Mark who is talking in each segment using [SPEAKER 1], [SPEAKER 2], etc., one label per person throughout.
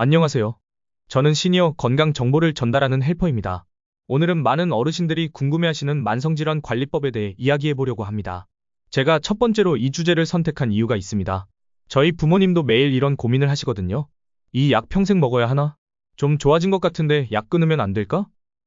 [SPEAKER 1] 안녕하세요. 저는 시니어 건강 정보를 전달하는 헬퍼입니다. 오늘은 많은 어르신들이 궁금해하시는 만성질환 관리법에 대해 이야기해 보려고 합니다. 제가 첫 번째로 이 주제를 선택한 이유가 있습니다. 저희 부모님도 매일 이런 고민을 하시거든요. 이 약 평생 먹어야 하나? 좀 좋아진 것 같은데 약 끊으면 안 될까?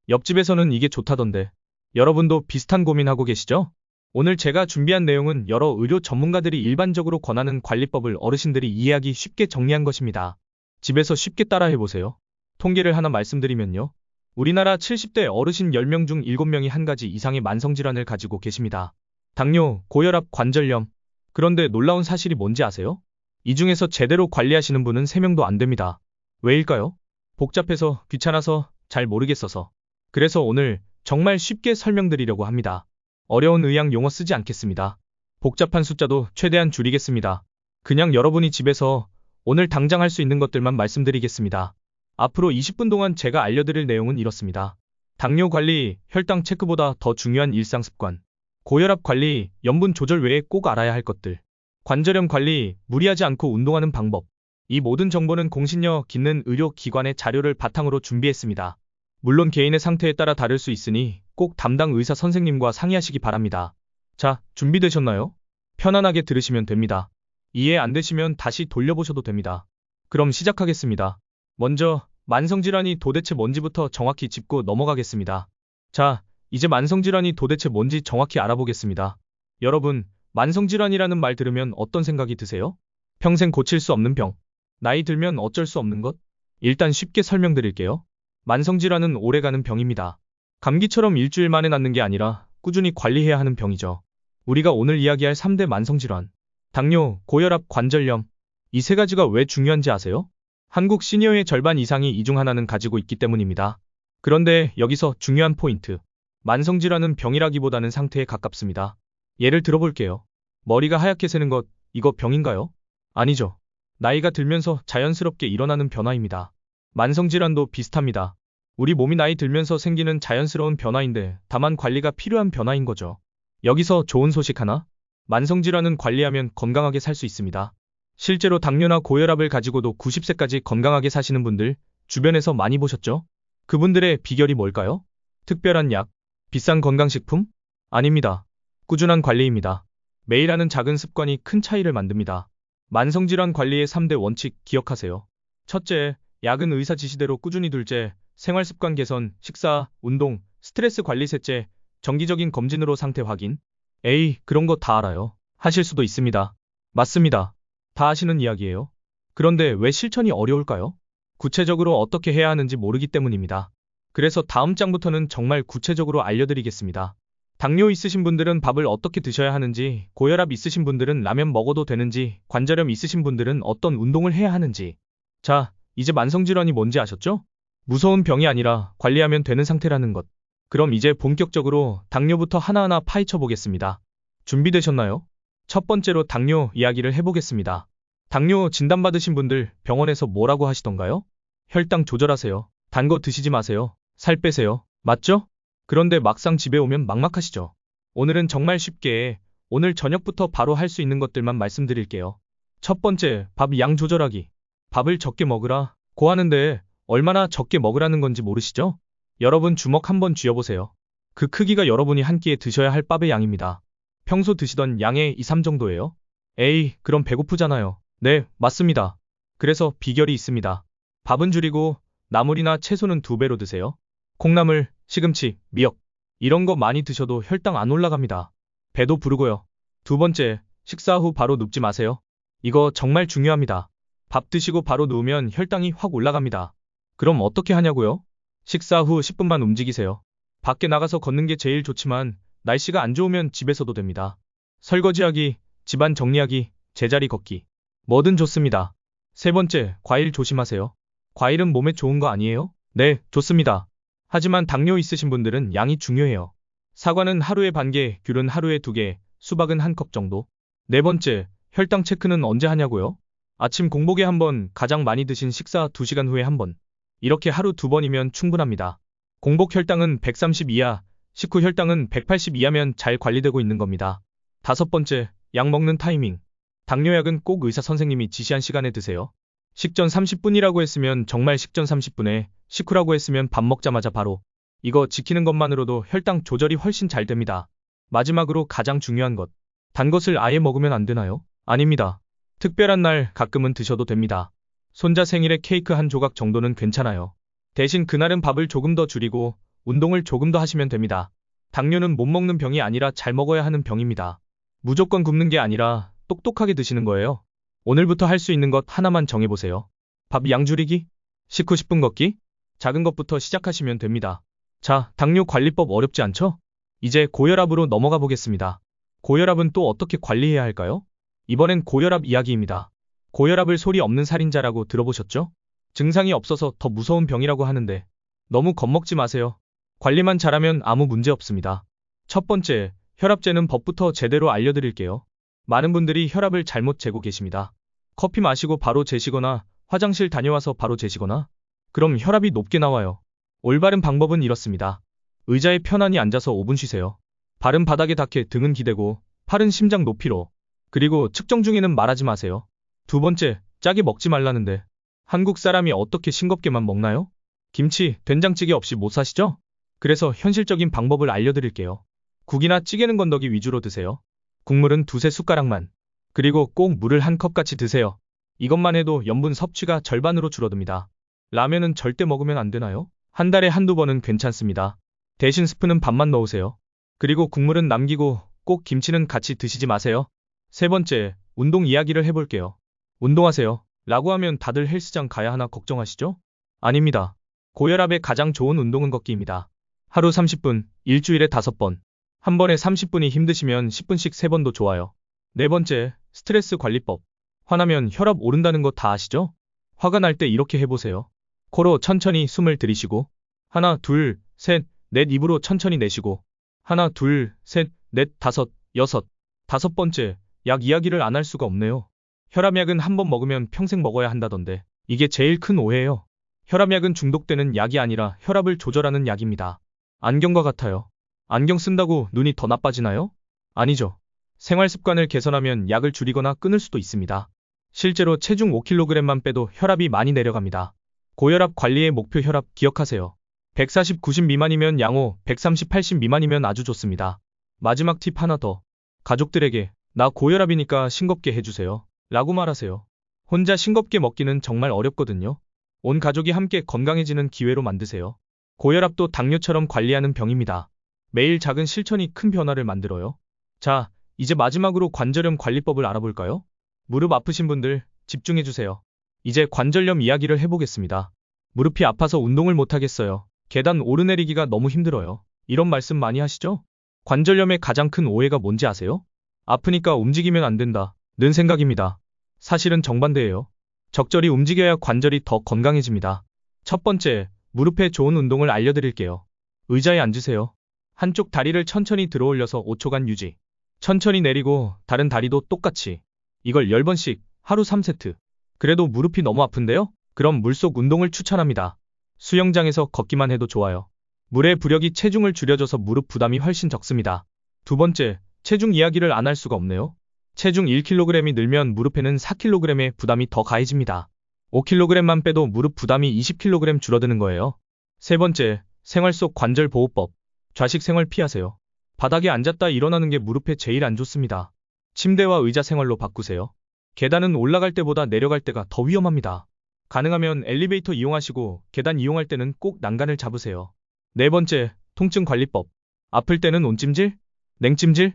[SPEAKER 1] 옆집에서는 이게 좋다던데. 여러분도 비슷한 고민하고 계시죠? 오늘 제가 준비한 내용은 여러 의료 전문가들이 일반적으로 권하는 관리법을 어르신들이 이해하기 쉽게 정리한 것입니다. 집에서 쉽게 따라해보세요. 통계를 하나 말씀드리면요. 우리나라 70대 어르신 10명 중 7명이 한 가지 이상의 만성질환을 가지고 계십니다. 당뇨, 고혈압, 관절염. 그런데 놀라운 사실이 뭔지 아세요? 이 중에서 제대로 관리하시는 분은 3명도 안 됩니다. 왜일까요? 복잡해서, 귀찮아서, 잘 모르겠어서. 그래서 오늘 정말 쉽게 설명드리려고 합니다. 어려운 의학 용어 쓰지 않겠습니다. 복잡한 숫자도 최대한 줄이겠습니다. 그냥 여러분이 집에서 오늘 당장 할 수 있는 것들만 말씀드리겠습니다. 앞으로 20분 동안 제가 알려드릴 내용은 이렇습니다. 당뇨 관리, 혈당 체크보다 더 중요한 일상 습관. 고혈압 관리, 염분 조절 외에 꼭 알아야 할 것들. 관절염 관리, 무리하지 않고 운동하는 방법. 이 모든 정보는 공신력 있는 의료기관의 자료를 바탕으로 준비했습니다. 물론 개인의 상태에 따라 다를 수 있으니 꼭 담당 의사 선생님과 상의하시기 바랍니다. 자, 준비되셨나요? 편안하게 들으시면 됩니다. 이해 안 되시면 다시 돌려보셔도 됩니다. 그럼 시작하겠습니다. 먼저 만성질환이 도대체 뭔지부터 정확히 짚고 넘어가겠습니다. 자, 이제 만성질환이 도대체 뭔지 정확히 알아보겠습니다. 여러분, 만성질환이라는 말 들으면 어떤 생각이 드세요? 평생 고칠 수 없는 병. 나이 들면 어쩔 수 없는 것? 일단 쉽게 설명드릴게요. 만성질환은 오래가는 병입니다. 감기처럼 일주일 만에 낫는 게 아니라 꾸준히 관리해야 하는 병이죠. 우리가 오늘 이야기할 3대 만성질환. 당뇨, 고혈압, 관절염. 이 세 가지가 왜 중요한지 아세요? 한국 시니어의 절반 이상이 이 중 하나는 가지고 있기 때문입니다. 그런데 여기서 중요한 포인트. 만성질환은 병이라기보다는 상태에 가깝습니다. 예를 들어볼게요. 머리가 하얗게 새는 것, 이거 병인가요? 아니죠. 나이가 들면서 자연스럽게 일어나는 변화입니다. 만성질환도 비슷합니다. 우리 몸이 나이 들면서 생기는 자연스러운 변화인데 다만 관리가 필요한 변화인 거죠. 여기서 좋은 소식 하나. 만성질환은 관리하면 건강하게 살 수 있습니다. 실제로 당뇨나 고혈압을 가지고도 90세까지 건강하게 사시는 분들 주변에서 많이 보셨죠? 그분들의 비결이 뭘까요? 특별한 약? 비싼 건강식품? 아닙니다. 꾸준한 관리입니다. 매일 하는 작은 습관이 큰 차이를 만듭니다. 만성질환 관리의 3대 원칙 기억하세요. 첫째, 약은 의사 지시대로 꾸준히. 둘째, 생활습관 개선, 식사, 운동, 스트레스 관리. 셋째, 정기적인 검진으로 상태 확인. 에이, 그런 거 다 알아요. 하실 수도 있습니다. 맞습니다. 다 아시는 이야기예요. 그런데 왜 실천이 어려울까요? 구체적으로 어떻게 해야 하는지 모르기 때문입니다. 그래서 다음 장부터는 정말 구체적으로 알려드리겠습니다. 당뇨 있으신 분들은 밥을 어떻게 드셔야 하는지, 고혈압 있으신 분들은 라면 먹어도 되는지, 관절염 있으신 분들은 어떤 운동을 해야 하는지. 자, 이제 만성질환이 뭔지 아셨죠? 무서운 병이 아니라 관리하면 되는 상태라는 것. 그럼 이제 본격적으로 당뇨부터 하나하나 파헤쳐 보겠습니다. 준비되셨나요? 첫 번째로 당뇨 이야기를 해보겠습니다. 당뇨 진단받으신 분들 병원에서 뭐라고 하시던가요? 혈당 조절하세요. 단 거 드시지 마세요. 살 빼세요. 맞죠? 그런데 막상 집에 오면 막막하시죠? 오늘은 정말 쉽게 오늘 저녁부터 바로 할 수 있는 것들만 말씀드릴게요. 첫 번째, 밥 양 조절하기. 밥을 적게 먹으라 고 하는데 얼마나 적게 먹으라는 건지 모르시죠? 여러분 주먹 한번 쥐어보세요. 그 크기가 여러분이 한 끼에 드셔야 할 밥의 양입니다. 평소 드시던 양의 2, 3 정도예요? 에이, 그럼 배고프잖아요. 네, 맞습니다. 그래서 비결이 있습니다. 밥은 줄이고 나물이나 채소는 2배로 드세요. 콩나물, 시금치, 미역. 이런 거 많이 드셔도 혈당 안 올라갑니다. 배도 부르고요. 두 번째, 식사 후 바로 눕지 마세요. 이거 정말 중요합니다. 밥 드시고 바로 누우면 혈당이 확 올라갑니다. 그럼 어떻게 하냐고요? 식사 후 10분만 움직이세요. 밖에 나가서 걷는 게 제일 좋지만 날씨가 안 좋으면 집에서도 됩니다. 설거지하기, 집안 정리하기, 제자리 걷기. 뭐든 좋습니다. 세 번째, 과일 조심하세요. 과일은 몸에 좋은 거 아니에요? 네, 좋습니다. 하지만 당뇨 있으신 분들은 양이 중요해요. 사과는 하루에 반 개, 귤은 하루에 2개, 수박은 1컵 정도. 네 번째, 혈당 체크는 언제 하냐고요? 아침 공복에 한 번, 가장 많이 드신 식사 2시간 후에 한 번. 이렇게 하루 2번이면 충분합니다. 공복 혈당은 130 이하, 식후 혈당은 180 이하면 잘 관리되고 있는 겁니다. 다섯 번째, 약 먹는 타이밍. 당뇨약은 꼭 의사 선생님이 지시한 시간에 드세요. 식전 30분이라고 했으면 정말 식전 30분에, 식후라고 했으면 밥 먹자마자 바로. 이거 지키는 것만으로도 혈당 조절이 훨씬 잘 됩니다. 마지막으로 가장 중요한 것. 단 것을 아예 먹으면 안 되나요? 아닙니다. 특별한 날 가끔은 드셔도 됩니다. 손자 생일에 케이크 한 조각 정도는 괜찮아요. 대신 그날은 밥을 조금 더 줄이고 운동을 조금 더 하시면 됩니다. 당뇨는 못 먹는 병이 아니라 잘 먹어야 하는 병입니다. 무조건 굶는 게 아니라 똑똑하게 드시는 거예요. 오늘부터 할 수 있는 것 하나만 정해보세요. 밥 양 줄이기? 식후 10분 걷기? 작은 것부터 시작하시면 됩니다. 자, 당뇨 관리법 어렵지 않죠? 이제 고혈압으로 넘어가 보겠습니다. 고혈압은 또 어떻게 관리해야 할까요? 이번엔 고혈압 이야기입니다. 고혈압을 소리 없는 살인자라고 들어보셨죠? 증상이 없어서 더 무서운 병이라고 하는데 너무 겁먹지 마세요. 관리만 잘하면 아무 문제 없습니다. 첫 번째, 혈압 재는 법부터 제대로 알려드릴게요. 많은 분들이 혈압을 잘못 재고 계십니다. 커피 마시고 바로 재시거나 화장실 다녀와서 바로 재시거나 그럼 혈압이 높게 나와요. 올바른 방법은 이렇습니다. 의자에 편안히 앉아서 5분 쉬세요. 발은 바닥에 닿게 등은 기대고 팔은 심장 높이로. 그리고 측정 중에는 말하지 마세요. 두 번째, 짜게 먹지 말라는데 한국 사람이 어떻게 싱겁게만 먹나요? 김치, 된장찌개 없이 못 사시죠? 그래서 현실적인 방법을 알려드릴게요. 국이나 찌개는 건더기 위주로 드세요. 국물은 두세 숟가락만. 그리고 꼭 물을 한 컵같이 드세요. 이것만 해도 염분 섭취가 절반으로 줄어듭니다. 라면은 절대 먹으면 안 되나요? 한 달에 한두 번은 괜찮습니다. 대신 스프는 반만 넣으세요. 그리고 국물은 남기고 꼭 김치는 같이 드시지 마세요. 세 번째, 운동 이야기를 해볼게요. 운동하세요. 라고 하면 다들 헬스장 가야 하나 걱정하시죠? 아닙니다. 고혈압에 가장 좋은 운동은 걷기입니다. 하루 30분, 일주일에 5번. 한 번에 30분이 힘드시면 10분씩 3번도 좋아요. 네 번째, 스트레스 관리법. 화나면 혈압 오른다는 거 다 아시죠? 화가 날 때 이렇게 해보세요. 코로 천천히 숨을 들이쉬고 하나, 둘, 셋, 넷 입으로 천천히 내쉬고 하나, 둘, 셋, 넷, 다섯, 여섯. 다섯 번째, 약 이야기를 안 할 수가 없네요. 혈압약은 한 번 먹으면 평생 먹어야 한다던데 이게 제일 큰 오해예요. 혈압약은 중독되는 약이 아니라 혈압을 조절하는 약입니다. 안경과 같아요. 안경 쓴다고 눈이 더 나빠지나요? 아니죠. 생활 습관을 개선하면 약을 줄이거나 끊을 수도 있습니다. 실제로 체중 5kg만 빼도 혈압이 많이 내려갑니다. 고혈압 관리의 목표 혈압 기억하세요. 140, 90 미만이면 양호, 130, 80 미만이면 아주 좋습니다. 마지막 팁 하나 더. 가족들에게 나 고혈압이니까 싱겁게 해주세요. 라고 말하세요. 혼자 싱겁게 먹기는 정말 어렵거든요. 온 가족이 함께 건강해지는 기회로 만드세요. 고혈압도 당뇨처럼 관리하는 병입니다. 매일 작은 실천이 큰 변화를 만들어요. 자, 이제 마지막으로 관절염 관리법을 알아볼까요? 무릎 아프신 분들 집중해주세요. 이제 관절염 이야기를 해보겠습니다. 무릎이 아파서 운동을 못하겠어요. 계단 오르내리기가 너무 힘들어요. 이런 말씀 많이 하시죠? 관절염의 가장 큰 오해가 뭔지 아세요? 아프니까 움직이면 안 된다. 는 생각입니다. 사실은 정반대예요. 적절히 움직여야 관절이 더 건강해집니다. 첫 번째, 무릎에 좋은 운동을 알려드릴게요. 의자에 앉으세요. 한쪽 다리를 천천히 들어올려서 5초간 유지. 천천히 내리고 다른 다리도 똑같이. 이걸 10번씩 하루 3세트. 그래도 무릎이 너무 아픈데요? 그럼 물속 운동을 추천합니다. 수영장에서 걷기만 해도 좋아요. 물의 부력이 체중을 줄여줘서 무릎 부담이 훨씬 적습니다. 두 번째, 체중 이야기를 안 할 수가 없네요. 체중 1kg이 늘면 무릎에는 4kg의 부담이 더 가해집니다. 5kg만 빼도 무릎 부담이 20kg 줄어드는 거예요. 세 번째, 생활 속 관절 보호법. 좌식 생활 피하세요. 바닥에 앉았다 일어나는 게 무릎에 제일 안 좋습니다. 침대와 의자 생활로 바꾸세요. 계단은 올라갈 때보다 내려갈 때가 더 위험합니다. 가능하면 엘리베이터 이용하시고 계단 이용할 때는 꼭 난간을 잡으세요. 네 번째, 통증 관리법. 아플 때는 온찜질? 냉찜질?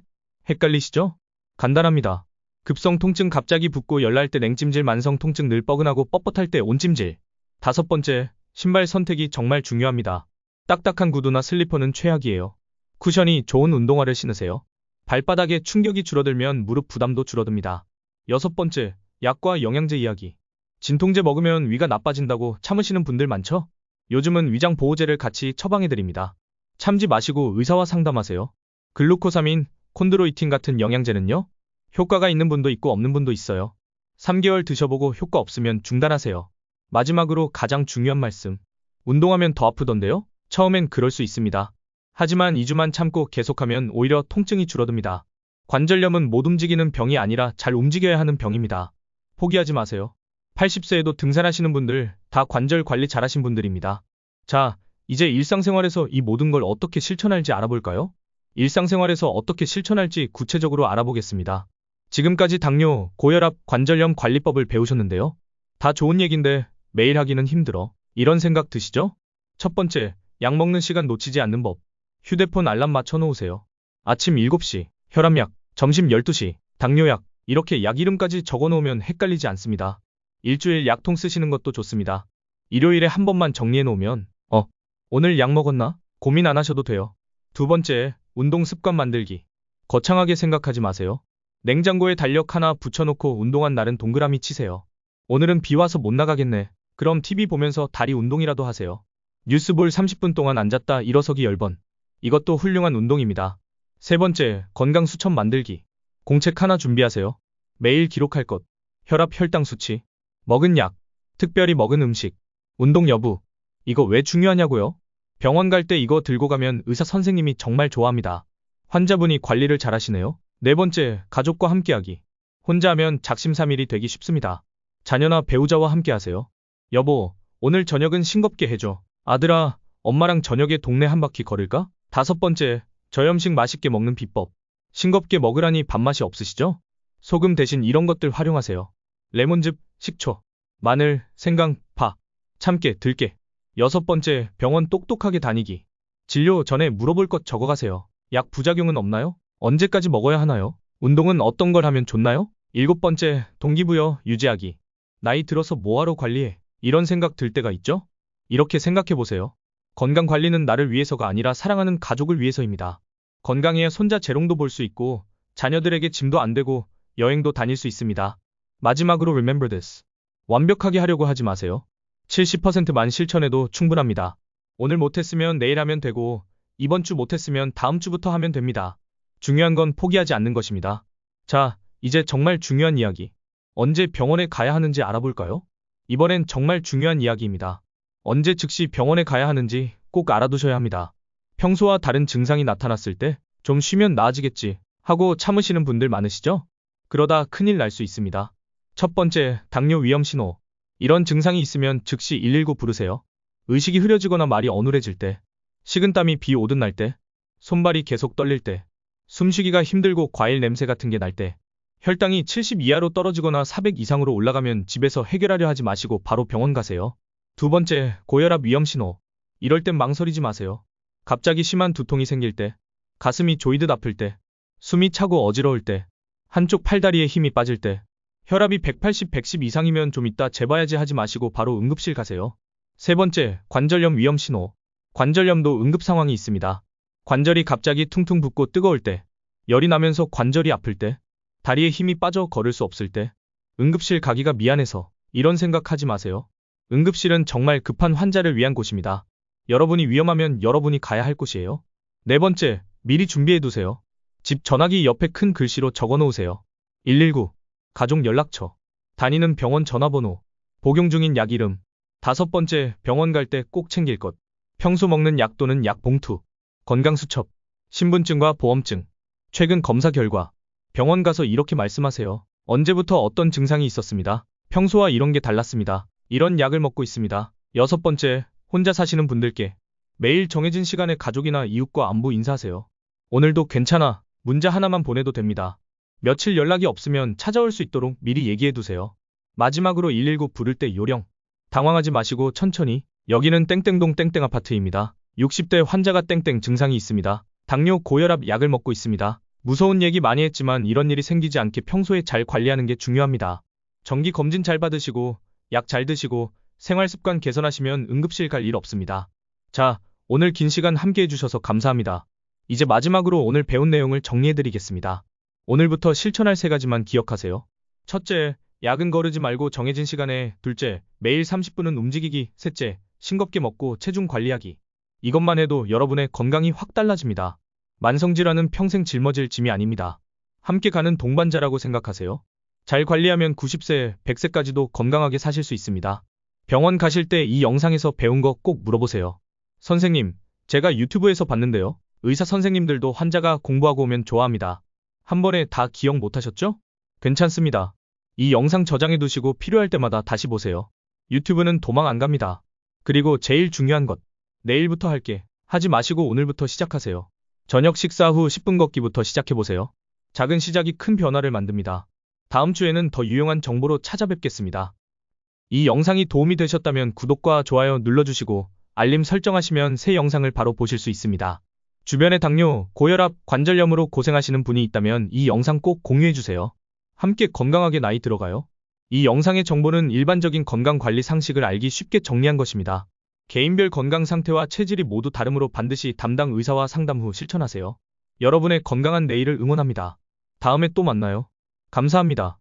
[SPEAKER 1] 헷갈리시죠? 간단합니다. 급성 통증 갑자기 붓고 열날 때 냉찜질, 만성 통증 늘 뻐근하고 뻣뻣할 때 온찜질. 다섯 번째, 신발 선택이 정말 중요합니다. 딱딱한 구두나 슬리퍼는 최악이에요. 쿠션이 좋은 운동화를 신으세요. 발바닥에 충격이 줄어들면 무릎 부담도 줄어듭니다. 여섯 번째, 약과 영양제 이야기. 진통제 먹으면 위가 나빠진다고 참으시는 분들 많죠? 요즘은 위장 보호제를 같이 처방해드립니다. 참지 마시고 의사와 상담하세요. 글루코사민, 콘드로이틴 같은 영양제는요? 효과가 있는 분도 있고 없는 분도 있어요. 3개월 드셔보고 효과 없으면 중단하세요. 마지막으로 가장 중요한 말씀. 운동하면 더 아프던데요? 처음엔 그럴 수 있습니다. 하지만 2주만 참고 계속하면 오히려 통증이 줄어듭니다. 관절염은 못 움직이는 병이 아니라 잘 움직여야 하는 병입니다. 포기하지 마세요. 80세에도 등산하시는 분들 다 관절 관리 잘하신 분들입니다. 자, 이제 일상생활에서 이 모든 걸 어떻게 실천할지 알아볼까요? 일상생활에서 어떻게 실천할지 구체적으로 알아보겠습니다. 지금까지 당뇨, 고혈압, 관절염 관리법을 배우셨는데요. 다 좋은 얘긴데 매일 하기는 힘들어. 이런 생각 드시죠? 첫 번째, 약 먹는 시간 놓치지 않는 법. 휴대폰 알람 맞춰 놓으세요. 아침 7시, 혈압약, 점심 12시, 당뇨약, 이렇게 약 이름까지 적어 놓으면 헷갈리지 않습니다. 일주일 약통 쓰시는 것도 좋습니다. 일요일에 한 번만 정리해 놓으면, 오늘 약 먹었나? 고민 안 하셔도 돼요. 두 번째, 운동 습관 만들기. 거창하게 생각하지 마세요. 냉장고에 달력 하나 붙여놓고 운동한 날은 동그라미 치세요. 오늘은 비 와서 못 나가겠네. 그럼 TV 보면서 다리 운동이라도 하세요. 뉴스 볼 30분 동안 앉았다 일어서기 10번. 이것도 훌륭한 운동입니다. 세 번째, 건강 수첩 만들기. 공책 하나 준비하세요. 매일 기록할 것. 혈압, 혈당 수치, 먹은 약, 특별히 먹은 음식, 운동 여부. 이거 왜 중요하냐고요? 병원 갈 때 이거 들고 가면 의사 선생님이 정말 좋아합니다. 환자분이 관리를 잘하시네요. 네 번째, 가족과 함께하기. 혼자 하면 작심삼일이 되기 쉽습니다. 자녀나 배우자와 함께하세요. 여보, 오늘 저녁은 싱겁게 해줘. 아들아, 엄마랑 저녁에 동네 한 바퀴 걸을까? 다섯 번째, 저염식 맛있게 먹는 비법. 싱겁게 먹으라니 밥맛이 없으시죠? 소금 대신 이런 것들 활용하세요. 레몬즙, 식초, 마늘, 생강, 파, 참깨, 들깨. 여섯 번째, 병원 똑똑하게 다니기. 진료 전에 물어볼 것 적어가세요. 약 부작용은 없나요? 언제까지 먹어야 하나요? 운동은 어떤 걸 하면 좋나요? 일곱 번째, 동기부여 유지하기. 나이 들어서 뭐하러 관리해? 이런 생각 들 때가 있죠? 이렇게 생각해보세요. 건강 관리는 나를 위해서가 아니라 사랑하는 가족을 위해서입니다. 건강해야 손자 재롱도 볼 수 있고 자녀들에게 짐도 안 되고 여행도 다닐 수 있습니다. 마지막으로 remember this. 완벽하게 하려고 하지 마세요. 70%만 실천해도 충분합니다. 오늘 못했으면 내일 하면 되고 이번 주 못했으면 다음 주부터 하면 됩니다. 중요한 건 포기하지 않는 것입니다. 자, 이제 정말 중요한 이야기. 언제 병원에 가야 하는지 알아볼까요? 이번엔 정말 중요한 이야기입니다. 언제 즉시 병원에 가야 하는지 꼭 알아두셔야 합니다. 평소와 다른 증상이 나타났을 때 좀 쉬면 나아지겠지 하고 참으시는 분들 많으시죠? 그러다 큰일 날 수 있습니다. 첫 번째, 당뇨 위험 신호. 이런 증상이 있으면 즉시 119 부르세요. 의식이 흐려지거나 말이 어눌해질 때, 식은땀이 비 오듯 날 때, 손발이 계속 떨릴 때, 숨쉬기가 힘들고 과일 냄새 같은 게 날 때, 혈당이 70 이하로 떨어지거나 400 이상으로 올라가면 집에서 해결하려 하지 마시고 바로 병원 가세요. 두 번째, 고혈압 위험 신호. 이럴 땐 망설이지 마세요. 갑자기 심한 두통이 생길 때, 가슴이 조이듯 아플 때, 숨이 차고 어지러울 때, 한쪽 팔다리에 힘이 빠질 때, 혈압이 180, 110 이상이면 좀 이따 재봐야지 하지 마시고 바로 응급실 가세요. 세 번째, 관절염 위험 신호. 관절염도 응급 상황이 있습니다. 관절이 갑자기 퉁퉁 붓고 뜨거울 때, 열이 나면서 관절이 아플 때, 다리에 힘이 빠져 걸을 수 없을 때, 응급실 가기가 미안해서 이런 생각하지 마세요. 응급실은 정말 급한 환자를 위한 곳입니다. 여러분이 위험하면 여러분이 가야 할 곳이에요. 네 번째, 미리 준비해두세요. 집 전화기 옆에 큰 글씨로 적어놓으세요. 119, 가족 연락처, 다니는 병원 전화번호, 복용 중인 약 이름. 다섯 번째, 병원 갈 때 꼭 챙길 것. 평소 먹는 약 또는 약 봉투, 건강수첩, 신분증과 보험증, 최근 검사 결과. 병원 가서 이렇게 말씀하세요. 언제부터 어떤 증상이 있었습니다. 평소와 이런 게 달랐습니다. 이런 약을 먹고 있습니다. 여섯 번째, 혼자 사시는 분들께 매일 정해진 시간에 가족이나 이웃과 안부 인사하세요. 오늘도 괜찮아. 문자 하나만 보내도 됩니다. 며칠 연락이 없으면 찾아올 수 있도록 미리 얘기해두세요. 마지막으로 119 부를 때 요령. 당황하지 마시고 천천히. 여기는 땡땡동 땡땡 아파트입니다. 60대 환자가 땡땡 증상이 있습니다. 당뇨, 고혈압 약을 먹고 있습니다. 무서운 얘기 많이 했지만 이런 일이 생기지 않게 평소에 잘 관리하는 게 중요합니다. 정기 검진 잘 받으시고 약 잘 드시고 생활습관 개선하시면 응급실 갈 일 없습니다. 자, 오늘 긴 시간 함께 해주셔서 감사합니다. 이제 마지막으로 오늘 배운 내용을 정리해드리겠습니다. 오늘부터 실천할 세 가지만 기억하세요. 첫째, 약은 거르지 말고 정해진 시간에. 둘째, 매일 30분은 움직이기. 셋째, 싱겁게 먹고 체중 관리하기. 이것만 해도 여러분의 건강이 확 달라집니다. 만성질환은 평생 짊어질 짐이 아닙니다. 함께 가는 동반자라고 생각하세요. 잘 관리하면 90세, 100세까지도 건강하게 사실 수 있습니다. 병원 가실 때 이 영상에서 배운 거 꼭 물어보세요. 선생님, 제가 유튜브에서 봤는데요. 의사 선생님들도 환자가 공부하고 오면 좋아합니다. 한 번에 다 기억 못하셨죠? 괜찮습니다. 이 영상 저장해 두시고 필요할 때마다 다시 보세요. 유튜브는 도망 안 갑니다. 그리고 제일 중요한 것. 내일부터 할게. 하지 마시고 오늘부터 시작하세요. 저녁 식사 후 10분 걷기부터 시작해보세요. 작은 시작이 큰 변화를 만듭니다. 다음 주에는 더 유용한 정보로 찾아뵙겠습니다. 이 영상이 도움이 되셨다면 구독과 좋아요 눌러주시고 알림 설정하시면 새 영상을 바로 보실 수 있습니다. 주변에 당뇨, 고혈압, 관절염으로 고생하시는 분이 있다면 이 영상 꼭 공유해주세요. 함께 건강하게 나이 들어가요. 이 영상의 정보는 일반적인 건강관리 상식을 알기 쉽게 정리한 것입니다. 개인별 건강 상태와 체질이 모두 다르므로 반드시 담당 의사와 상담 후 실천하세요. 여러분의 건강한 내일을 응원합니다. 다음에 또 만나요. 감사합니다.